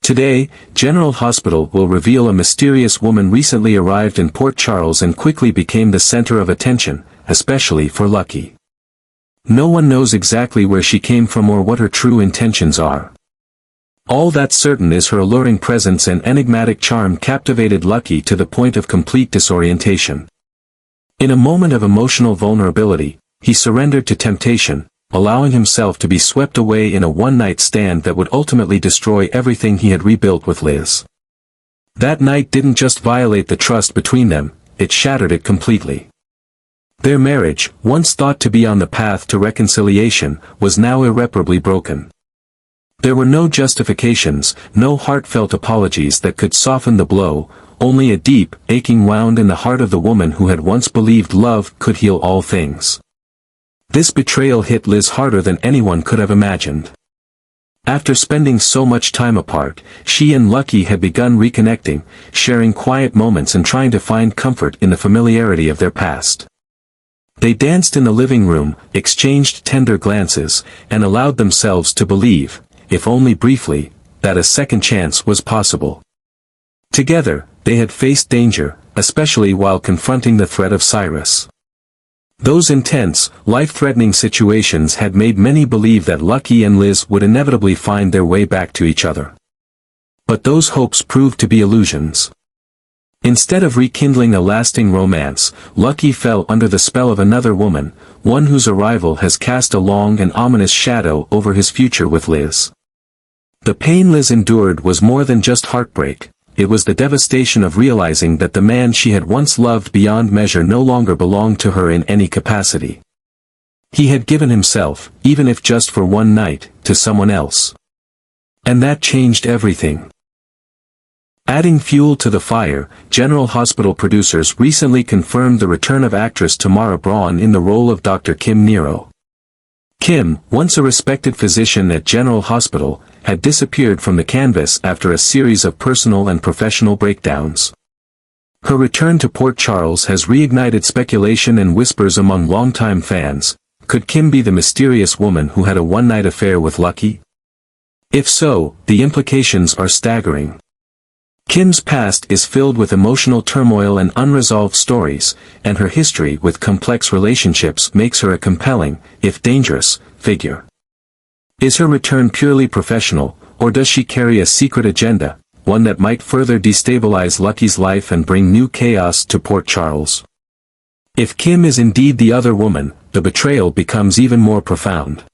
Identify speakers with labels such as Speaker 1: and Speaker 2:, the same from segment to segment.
Speaker 1: Today, General Hospital will reveal a mysterious woman recently arrived in Port Charles and quickly became the center of attention, especially for Lucky. No one knows exactly where she came from or what her true intentions are. All that's certain is her alluring presence and enigmatic charm captivated Lucky to the point of complete disorientation. In a moment of emotional vulnerability, he surrendered to temptation, allowing himself to be swept away in a one-night stand that would ultimately destroy everything he had rebuilt with Liz. That night didn't just violate the trust between them, it shattered it completely. Their marriage, once thought to be on the path to reconciliation, was now irreparably broken. There were no justifications, no heartfelt apologies that could soften the blow, only a deep, aching wound in the heart of the woman who had once believed love could heal all things. This betrayal hit Liz harder than anyone could have imagined. After spending so much time apart, she and Lucky had begun reconnecting, sharing quiet moments and trying to find comfort in the familiarity of their past. They danced in the living room, exchanged tender glances, and allowed themselves to believe, if only briefly, that a second chance was possible. Together, they had faced danger, especially while confronting the threat of Cyrus. Those intense, life-threatening situations had made many believe that Lucky and Liz would inevitably find their way back to each other. But those hopes proved to be illusions. Instead of rekindling a lasting romance, Lucky fell under the spell of another woman, one whose arrival has cast a long and ominous shadow over his future with Liz. The pain Liz endured was more than just heartbreak, it was the devastation of realizing that the man she had once loved beyond measure no longer belonged to her in any capacity. He had given himself, even if just for one night, to someone else. And that changed everything. Adding fuel to the fire, General Hospital producers recently confirmed the return of actress Tamara Braun in the role of Dr. Kim Nero. Kim, once a respected physician at General Hospital, had disappeared from the canvas after a series of personal and professional breakdowns. Her return to Port Charles has reignited speculation and whispers among longtime fans. Could Kim be the mysterious woman who had a one-night affair with Lucky? If so, the implications are staggering. Kim's past is filled with emotional turmoil and unresolved stories, and her history with complex relationships makes her a compelling, if dangerous, figure. Is her return purely professional, or does she carry a secret agenda, one that might further destabilize Lucky's life and bring new chaos to Port Charles? If Kim is indeed the other woman, the betrayal becomes even more profound.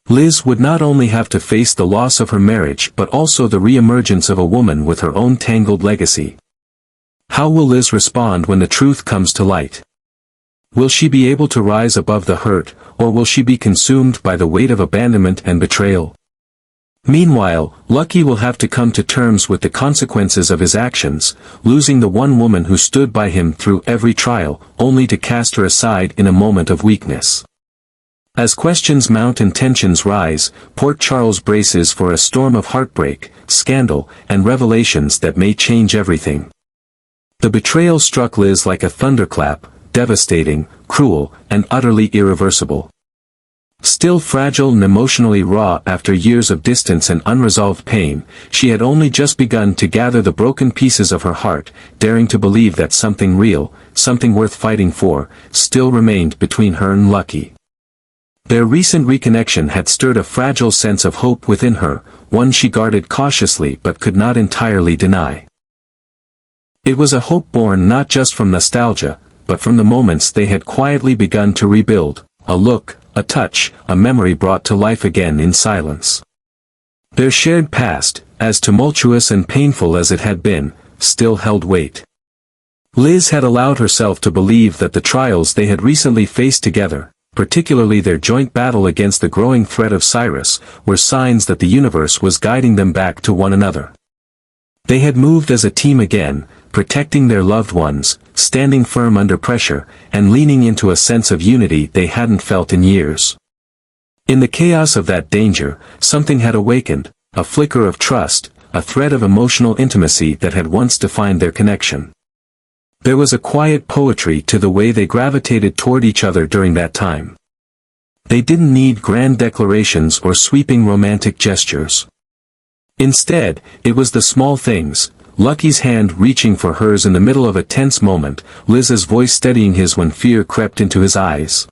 Speaker 1: Liz would not only have to face the loss of her marriage but also the re-emergence of a woman with her own tangled legacy. How will Liz respond when the truth comes to light? Will she be able to rise above the hurt, or will she be consumed by the weight of abandonment and betrayal? Meanwhile, Lucky will have to come to terms with the consequences of his actions, losing the one woman who stood by him through every trial, only to cast her aside in a moment of weakness. As questions mount and tensions rise, Port Charles braces for a storm of heartbreak, scandal, and revelations that may change everything. The betrayal struck Liz like a thunderclap, devastating, cruel, and utterly irreversible. Still fragile and emotionally raw after years of distance and unresolved pain, she had only just begun to gather the broken pieces of her heart, daring to believe that something real, something worth fighting for, still remained between her and Lucky. Their recent reconnection had stirred a fragile sense of hope within her, one she guarded cautiously but could not entirely deny. It was a hope born not just from nostalgia, but from the moments they had quietly begun to rebuild, a look, a touch, a memory brought to life again in silence. Their shared past, as tumultuous and painful as it had been, still held weight. Liz had allowed herself to believe that the trials they had recently faced together, particularly their joint battle against the growing threat of Cyrus, were signs that the universe was guiding them back to one another. They had moved as a team again, protecting their loved ones, standing firm under pressure, and leaning into a sense of unity they hadn't felt in years. In the chaos of that danger, something had awakened, a flicker of trust, a thread of emotional intimacy that had once defined their connection. There was a quiet poetry to the way they gravitated toward each other during that time. They didn't need grand declarations or sweeping romantic gestures. Instead, it was the small things, Lucky's hand reaching for hers in the middle of a tense moment, Liz's voice steadying his when fear crept into his eyes.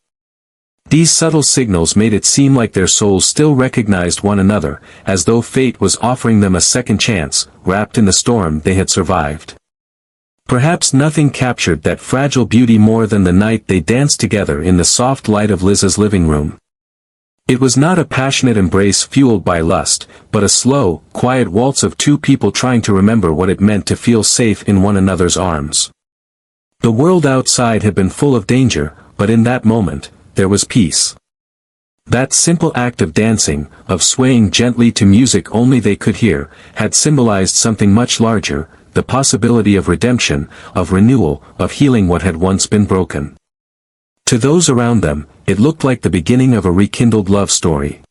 Speaker 1: These subtle signals made it seem like their souls still recognized one another, as though fate was offering them a second chance, wrapped in the storm they had survived. Perhaps nothing captured that fragile beauty more than the night they danced together in the soft light of Liz's living room. It was not a passionate embrace fueled by lust, but a slow, quiet waltz of two people trying to remember what it meant to feel safe in one another's arms. The world outside had been full of danger, but in that moment, there was peace. That simple act of dancing, of swaying gently to music only they could hear, had symbolized something much larger, the possibility of redemption, of renewal, of healing what had once been broken. To those around them, it looked like the beginning of a rekindled love story.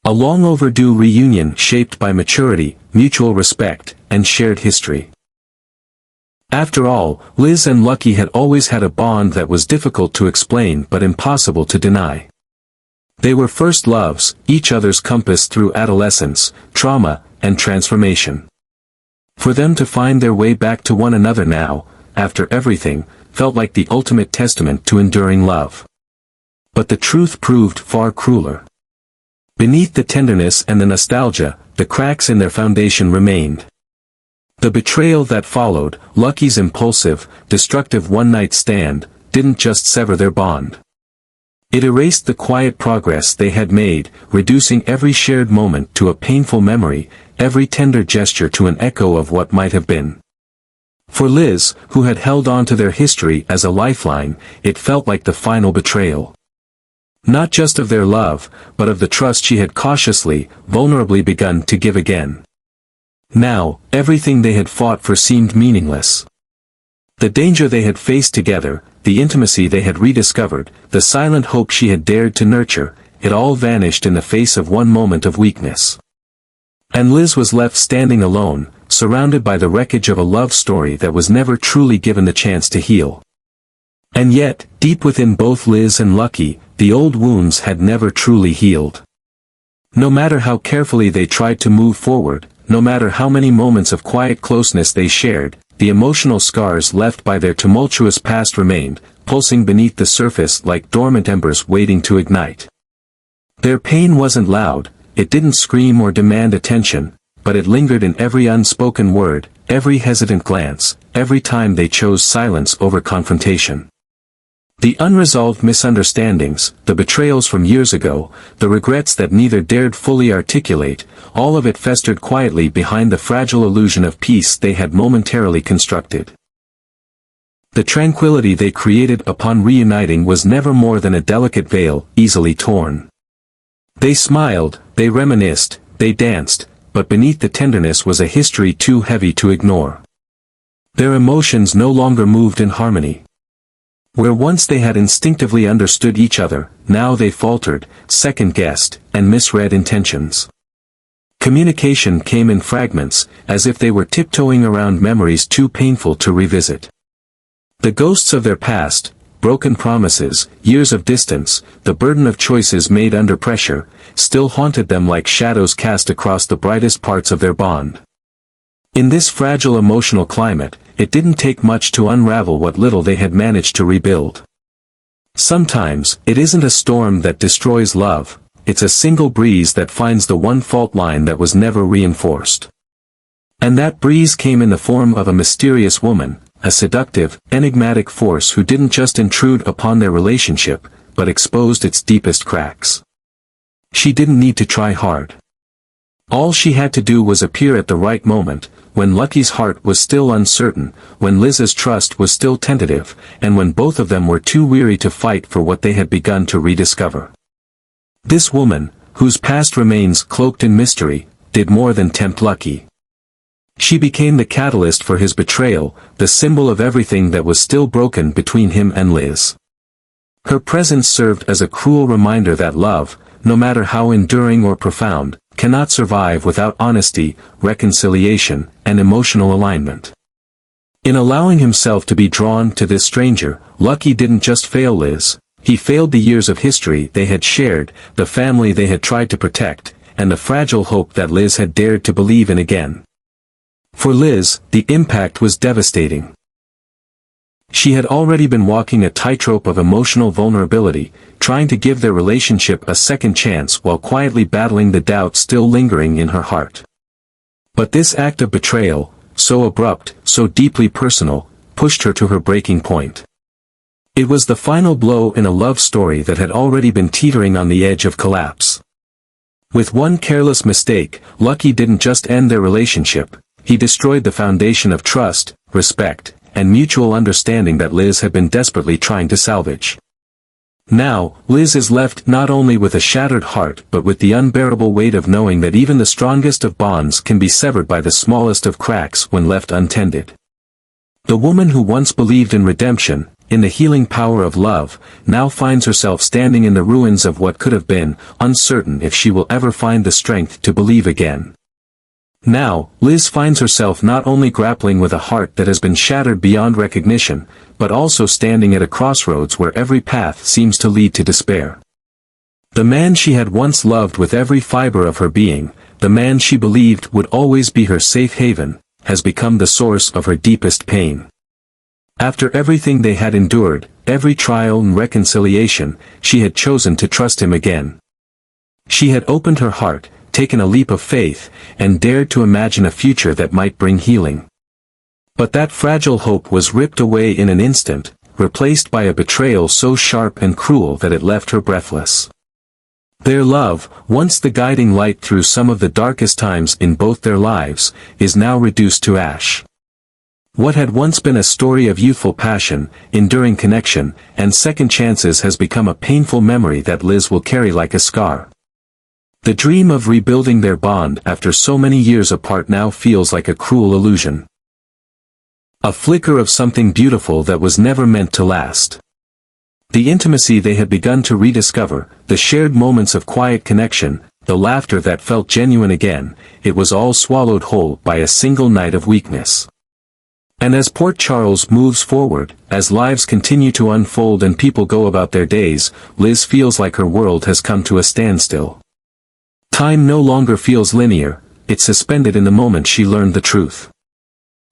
Speaker 1: A long overdue reunion shaped by maturity, mutual respect, and shared history. After all, Liz and Lucky had always had a bond that was difficult to explain but impossible to deny. They were first loves, each other's compass through adolescence, trauma, and transformation. For them to find their way back to one another now, after everything, felt like the ultimate testament to enduring love. But the truth proved far crueler. Beneath the tenderness and the nostalgia, the cracks in their foundation remained. The betrayal that followed, Lucky's impulsive, destructive one-night stand, didn't just sever their bond. It erased the quiet progress they had made, reducing every shared moment to a painful memory, every tender gesture to an echo of what might have been. For Liz, who had held on to their history as a lifeline, it felt like the final betrayal. Not just of their love, but of the trust she had cautiously, vulnerably begun to give again. Now, everything they had fought for seemed meaningless. The danger they had faced together, the intimacy they had rediscovered, the silent hope she had dared to nurture, it all vanished in the face of one moment of weakness. And Liz was left standing alone, surrounded by the wreckage of a love story that was never truly given the chance to heal. And yet, deep within both Liz and Lucky, the old wounds had never truly healed. No matter how carefully they tried to move forward, no matter how many moments of quiet closeness they shared, the emotional scars left by their tumultuous past remained, pulsing beneath the surface like dormant embers waiting to ignite. Their pain wasn't loud, it didn't scream or demand attention, but it lingered in every unspoken word, every hesitant glance, every time they chose silence over confrontation. The unresolved misunderstandings, the betrayals from years ago, the regrets that neither dared fully articulate, all of it festered quietly behind the fragile illusion of peace they had momentarily constructed. The tranquility they created upon reuniting was never more than a delicate veil, easily torn. They smiled, they reminisced, they danced, but beneath the tenderness was a history too heavy to ignore. Their emotions no longer moved in harmony. Where once they had instinctively understood each other, now they faltered, second-guessed, and misread intentions. Communication came in fragments, as if they were tiptoeing around memories too painful to revisit. The ghosts of their past, broken promises, years of distance, the burden of choices made under pressure, still haunted them like shadows cast across the brightest parts of their bond. In this fragile emotional climate, it didn't take much to unravel what little they had managed to rebuild. Sometimes, it isn't a storm that destroys love, it's a single breeze that finds the one fault line that was never reinforced. And that breeze came in the form of a mysterious woman, a seductive, enigmatic force who didn't just intrude upon their relationship, but exposed its deepest cracks. She didn't need to try hard. All she had to do was appear at the right moment, when Lucky's heart was still uncertain, when Liz's trust was still tentative, and when both of them were too weary to fight for what they had begun to rediscover. This woman, whose past remains cloaked in mystery, did more than tempt Lucky. She became the catalyst for his betrayal, the symbol of everything that was still broken between him and Liz. Her presence served as a cruel reminder that love, no matter how enduring or profound, cannot survive without honesty, reconciliation, and emotional alignment. In allowing himself to be drawn to this stranger, Lucky didn't just fail Liz, he failed the years of history they had shared, the family they had tried to protect, and the fragile hope that Liz had dared to believe in again. For Liz, the impact was devastating. She had already been walking a tightrope of emotional vulnerability, trying to give their relationship a second chance while quietly battling the doubt still lingering in her heart. But this act of betrayal, so abrupt, so deeply personal, pushed her to her breaking point. It was the final blow in a love story that had already been teetering on the edge of collapse. With one careless mistake, Lucky didn't just end their relationship, he destroyed the foundation of trust, respect, and mutual understanding that Liz had been desperately trying to salvage. Now, Liz is left not only with a shattered heart but with the unbearable weight of knowing that even the strongest of bonds can be severed by the smallest of cracks when left untended. The woman who once believed in redemption, in the healing power of love, now finds herself standing in the ruins of what could have been, uncertain if she will ever find the strength to believe again. Now, Liz finds herself not only grappling with a heart that has been shattered beyond recognition, but also standing at a crossroads where every path seems to lead to despair. The man she had once loved with every fiber of her being, the man she believed would always be her safe haven, has become the source of her deepest pain. After everything they had endured, every trial and reconciliation, she had chosen to trust him again. She had opened her heart, taken a leap of faith, and dared to imagine a future that might bring healing. But that fragile hope was ripped away in an instant, replaced by a betrayal so sharp and cruel that it left her breathless. Their love, once the guiding light through some of the darkest times in both their lives, is now reduced to ash. What had once been a story of youthful passion, enduring connection, and second chances has become a painful memory that Liz will carry like a scar. The dream of rebuilding their bond after so many years apart now feels like a cruel illusion. A flicker of something beautiful that was never meant to last. The intimacy they had begun to rediscover, the shared moments of quiet connection, the laughter that felt genuine again, it was all swallowed whole by a single night of weakness. And as Port Charles moves forward, as lives continue to unfold and people go about their days, Liz feels like her world has come to a standstill. Time no longer feels linear, it's suspended in the moment she learned the truth.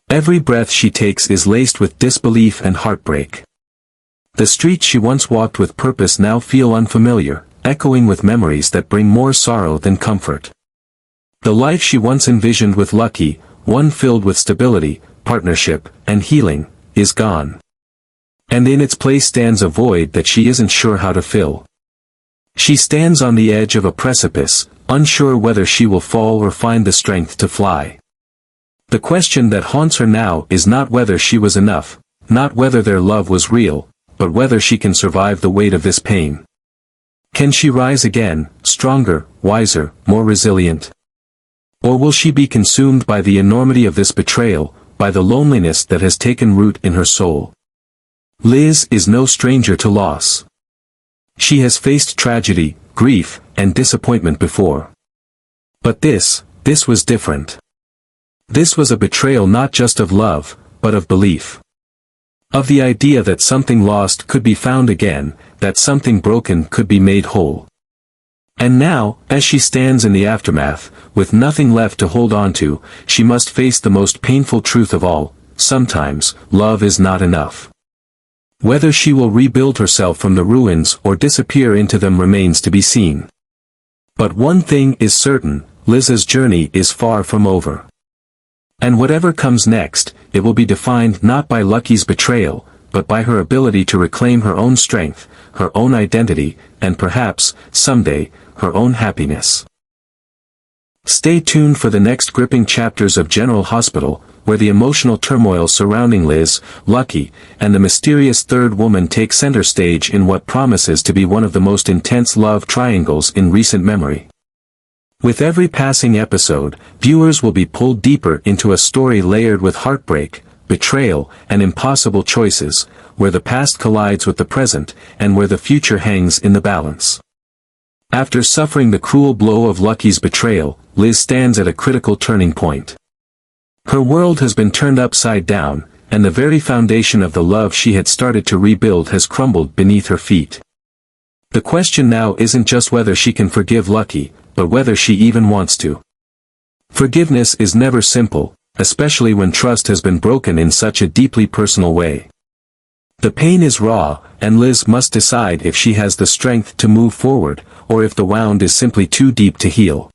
Speaker 1: Every breath she takes is laced with disbelief and heartbreak. The streets she once walked with purpose now feel unfamiliar, echoing with memories that bring more sorrow than comfort. The life she once envisioned with Lucky, one filled with stability, partnership, and healing, is gone. And in its place stands a void that she isn't sure how to fill. She stands on the edge of a precipice, unsure whether she will fall or find the strength to fly. The question that haunts her now is not whether she was enough, not whether their love was real, but whether she can survive the weight of this pain. Can she rise again, stronger, wiser, more resilient? Or will she be consumed by the enormity of this betrayal, by the loneliness that has taken root in her soul? Liz is no stranger to loss. She has faced tragedy, grief, and disappointment before. But this was different. This was a betrayal not just of love, but of belief. Of the idea that something lost could be found again, that something broken could be made whole. And now, as she stands in the aftermath, with nothing left to hold on to, she must face the most painful truth of all: sometimes, love is not enough. Whether she will rebuild herself from the ruins or disappear into them remains to be seen. But one thing is certain, Liz's journey is far from over. And whatever comes next, it will be defined not by Lucky's betrayal, but by her ability to reclaim her own strength, her own identity, and perhaps, someday, her own happiness. Stay tuned for the next gripping chapters of General Hospital, where the emotional turmoil surrounding Liz, Lucky, and the mysterious third woman take center stage in what promises to be one of the most intense love triangles in recent memory. With every passing episode, viewers will be pulled deeper into a story layered with heartbreak, betrayal, and impossible choices, where the past collides with the present, and where the future hangs in the balance. After suffering the cruel blow of Lucky's betrayal, Liz stands at a critical turning point. Her world has been turned upside down, and the very foundation of the love she had started to rebuild has crumbled beneath her feet. The question now isn't just whether she can forgive Lucky, but whether she even wants to. Forgiveness is never simple, especially when trust has been broken in such a deeply personal way. The pain is raw, and Liz must decide if she has the strength to move forward, or if the wound is simply too deep to heal.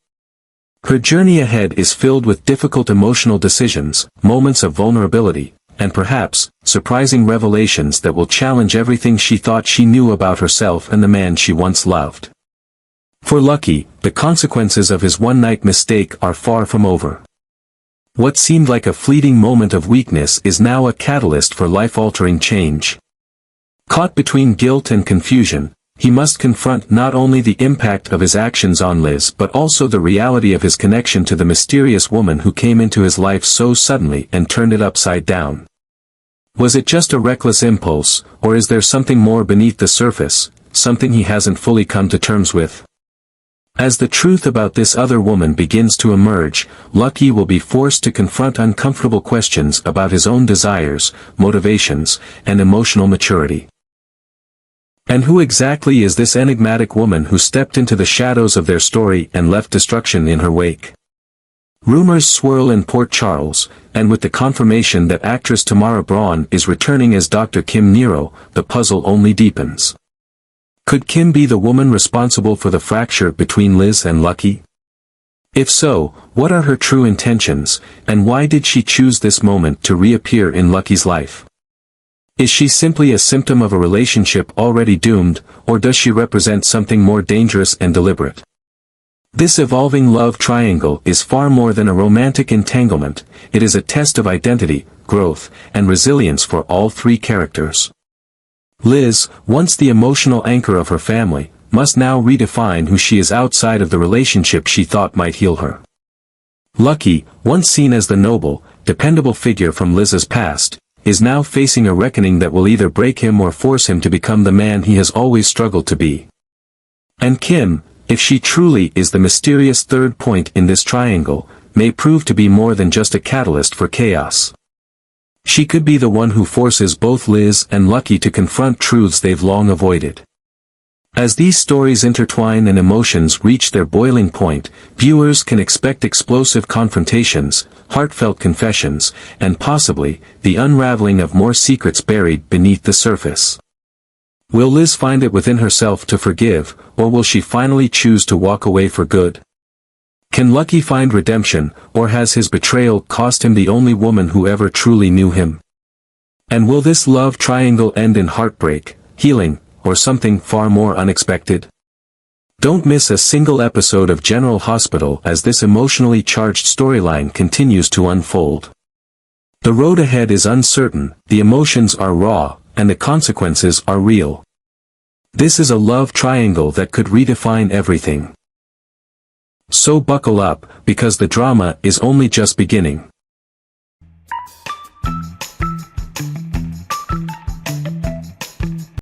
Speaker 1: Her journey ahead is filled with difficult emotional decisions, moments of vulnerability, and perhaps, surprising revelations that will challenge everything she thought she knew about herself and the man she once loved. For Lucky, the consequences of his one-night mistake are far from over. What seemed like a fleeting moment of weakness is now a catalyst for life-altering change. Caught between guilt and confusion, he must confront not only the impact of his actions on Liz but also the reality of his connection to the mysterious woman who came into his life so suddenly and turned it upside down. Was it just a reckless impulse, or is there something more beneath the surface, something he hasn't fully come to terms with? As the truth about this other woman begins to emerge, Lucky will be forced to confront uncomfortable questions about his own desires, motivations, and emotional maturity. And who exactly is this enigmatic woman who stepped into the shadows of their story and left destruction in her wake? Rumors swirl in Port Charles, and with the confirmation that actress Tamara Braun is returning as Dr. Kim Nero, the puzzle only deepens. Could Kim be the woman responsible for the fracture between Liz and Lucky? If so, what are her true intentions, and why did she choose this moment to reappear in Lucky's life? Is she simply a symptom of a relationship already doomed, or does she represent something more dangerous and deliberate? This evolving love triangle is far more than a romantic entanglement, it is a test of identity, growth, and resilience for all three characters. Liz, once the emotional anchor of her family, must now redefine who she is outside of the relationship she thought might heal her. Lucky, once seen as the noble, dependable figure from Liz's past, is now facing a reckoning that will either break him or force him to become the man he has always struggled to be. And Kim, if she truly is the mysterious third point in this triangle, may prove to be more than just a catalyst for chaos. She could be the one who forces both Liz and Lucky to confront truths they've long avoided. As these stories intertwine and emotions reach their boiling point, viewers can expect explosive confrontations, heartfelt confessions, and possibly, the unraveling of more secrets buried beneath the surface. Will Liz find it within herself to forgive, or will she finally choose to walk away for good? Can Lucky find redemption, or has his betrayal cost him the only woman who ever truly knew him? And will this love triangle end in heartbreak, healing, or something far more unexpected? Don't miss a single episode of General Hospital as this emotionally charged storyline continues to unfold. The road ahead is uncertain, the emotions are raw, and the consequences are real. This is a love triangle that could redefine everything. So buckle up, because the drama is only just beginning.